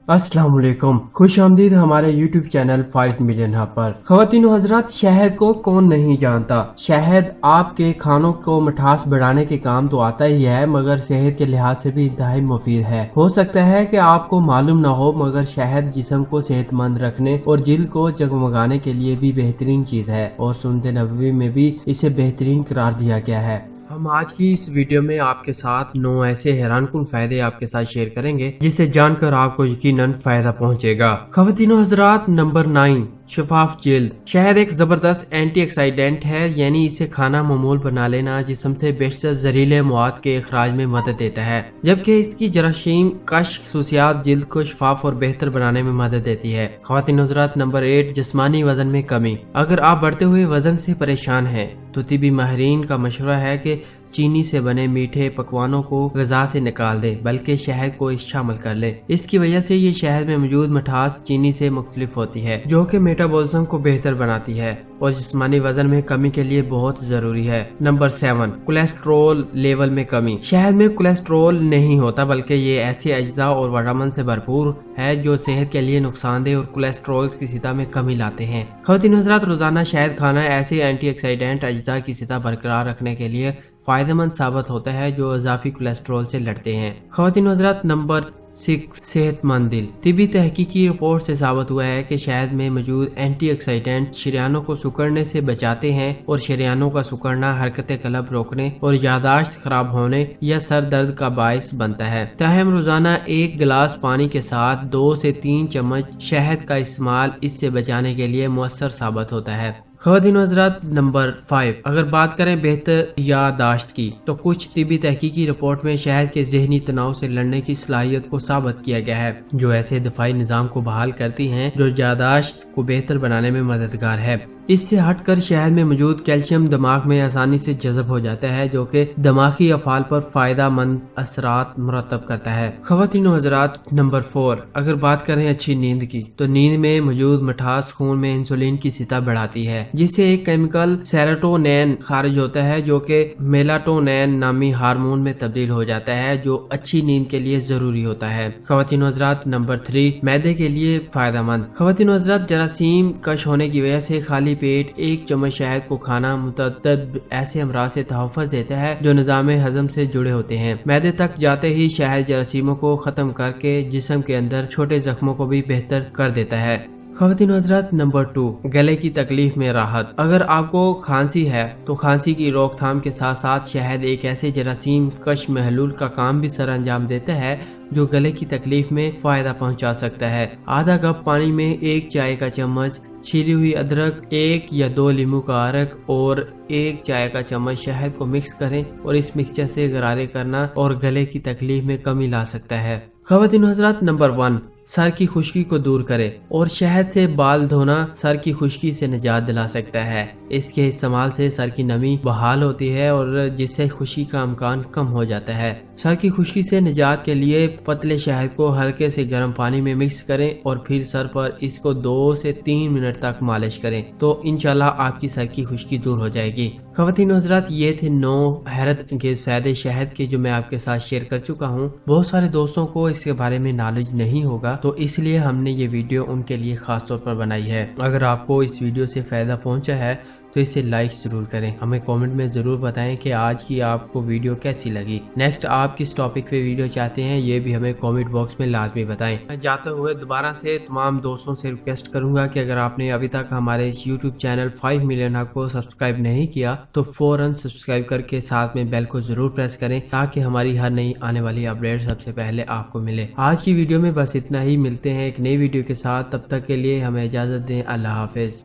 अस्सलाम वालेकुम, खुश आमदीद हमारे YouTube चैनल 5 मिलियन हब पर। ख़वातीन व हज़रात, शहद को कौन नहीं जानता। शहद आपके खानों को मिठास बढ़ाने के काम तो आता ही है, मगर सेहत के लिहाज से भी इंतहाई मुफीद है। हो सकता है कि आपको मालूम ना हो, मगर शहद जिस्म को सेहतमंद रखने और जिल्द को जगमगाने के लिए भी बेहतरीन चीज है, और सुन्नत नबवी में भी इसे बेहतरीन करार दिया गया है। हम आज की इस वीडियो में आपके साथ 9 ऐसे हैरानकुन फायदे आपके साथ शेयर करेंगे जिसे जानकर आपको यकीनन फायदा पहुंचेगा। ख़वातीनो हज़रात, नंबर 9, शफाफ जिल्द। शहद एक जबरदस्त एंटीऑक्सीडेंट है, यानी इसे खाना मामूल बना लेना जिस्म से बेशतर जहरीले मवाद के इखराज में मदद देता है, जबकि इसकी जरासीम कश खसूसियात जिल्द को शफाफ और बेहतर बनाने में मदद देती है। ख़वातीन हज़रात, नंबर 8, जिस्मानी वजन में कमी। अगर आप बढ़ते हुए वजन से परेशान हैं तो तिबी माहिरीन का मशवरा है कि चीनी से बने मीठे पकवानों को ग़िज़ा से निकाल दे, बल्कि शहद को शामिल कर ले। इसकी वजह से ये शहद में मौजूद मिठास चीनी से मुख्तलिफ होती है, जो कि मेटाबॉलिज्म को बेहतर बनाती है और जिस्मानी वजन में कमी के लिए बहुत जरूरी है। नंबर 7, कोलेस्ट्रोल लेवल में कमी। शहद में कोलेस्ट्रोल नहीं होता, बल्कि ये ऐसे अज्जा और विटामिन से भरपूर है जो सेहत के लिए नुकसानदेह और कोलेस्ट्रोल की सतह में कमी लाते हैं। ख़वातीन हज़रात, रोजाना शहद खाना ऐसे एंटीऑक्सीडेंट अज्जा की सतह बरकरार रखने के लिए फायदेमंद साबित होता है जो इजाफी कोलेस्ट्रोल से लड़ते हैं। ख़वातीन हज़रात, नंबर 6, सेहतमंद दिल। तिबी तहकीकी रिपोर्ट से साबित हुआ है कि शहद में मौजूद एंटीऑक्सीडेंट शरीयानों को सिकुड़ने से बचाते हैं, और शरीयानों का सिकुड़ना हरकत कल्ब रोकने और यादाश्त खराब होने या सर दर्द का बायस बनता है। ताहम रोजाना 1 गिलास पानी के साथ 2 से 3 चम्मच शहद का इस्तेमाल इससे बचाने के लिए मुअस्सर साबित होता है। ख़वातीन हज़रात, नंबर 5, अगर बात करें बेहतर यादाश्त की, तो कुछ तिबी तहकीकी रिपोर्ट में शहद के ज़हनी तनाव से लड़ने की सलाहियत को साबित किया गया है, जो ऐसे दिफाई निज़ाम को बहाल करती हैं जो यादाश्त को बेहतर बनाने में मददगार है। इससे हटकर शहद में मौजूद कैल्शियम दिमाग में आसानी से जज़ब हो जाता है, जो कि दिमागी अफ़ाल पर फायदा मंद असरात मुरतब करता है। ख़वातीन हज़रात, नंबर 4, अगर बात करें अच्छी नींद की, तो नींद में मौजूद मिठास खून में इंसुलिन की सतह बढ़ाती है, जिससे एक केमिकल सेरोटोनिन खारिज होता है जो कि मेलाटोनिन नामी हार्मोन में तब्दील हो जाता है, जो अच्छी नींद के लिए जरूरी होता है। ख़वातीन हज़रात, नंबर 3, मैदे के लिए फायदेमंद। ख़वातीन हज़रात, जरासीम कश होने की वजह से खाली पेट 1 चम्मच शहद को खाना मुतअद्दिद ऐसे अमराज से तहफ़्फ़ुज़ देता है जो निज़ाम हज़म से जुड़े होते हैं। मैदे तक जाते ही शहद जरासीमों को खत्म करके जिस्म के अंदर छोटे जख्मों को भी बेहतर कर देता है। ख़वातीन हज़रात, नंबर 2, गले की तकलीफ में राहत। अगर आपको खांसी है तो खांसी की रोकथाम के साथ साथ शहद एक ऐसे जरासीम कश महलूल का काम भी सर अंजाम देता है जो गले की तकलीफ में फायदा पहुंचा सकता है। आधा कप पानी में 1 चाय का चम्मच छीली हुई अदरक, 1 या 2 लींबू का अरक और 1 चाय का चम्मच शहद को मिक्स करें, और इस मिक्सचर से गरारे करना और गले की तकलीफ में कमी ला सकता है। ख़वातीन हज़रात, नंबर 1, सर की खुश्की को दूर करे, और शहद से बाल धोना सर की खुश्की से निजात दिला सकता है। इसके इस्तेमाल से सर की नमी बहाल होती है और जिससे खुश्की का इम्कान कम हो जाता है। सर की खुश्की से निजात के लिए पतले शहद को हल्के से गर्म पानी में मिक्स करें और फिर सर पर इसको 2 से 3 मिनट तक मालिश करें, तो इंशाल्लाह आपकी सर की खुश्की दूर हो जाएगी। ख़वातीन हज़रात, ये थे 9 हैरत अंगेज फायदे शहद के जो मैं आपके साथ शेयर कर चुका हूँ। बहुत सारे दोस्तों को इसके बारे में नॉलेज नहीं होगा, तो इसलिए हमने ये वीडियो उनके लिए खास तौर पर बनाई है। अगर आपको इस वीडियो से फायदा पहुंचा है तो इसे लाइक जरूर करें। हमें कमेंट में जरूर बताएं कि आज की आपको वीडियो कैसी लगी। नेक्स्ट आप किस टॉपिक पे वीडियो चाहते हैं, ये भी हमें कमेंट बॉक्स में लाजमी बताएं। मैं जाते हुए दोबारा से तमाम दोस्तों से रिक्वेस्ट करूंगा कि अगर आपने अभी तक हमारे इस YouTube चैनल 5 मिलियन हब को सब्सक्राइब नहीं किया तो फौरन सब्सक्राइब करके साथ में बेल को जरूर प्रेस करें, ताकि हमारी हर नई आने वाली अपडेट सबसे पहले आपको मिले। आज की वीडियो में बस इतना ही। मिलते हैं एक नई वीडियो के साथ, तब तक के लिए हमें इजाजत दें। अल्लाह हाफिज।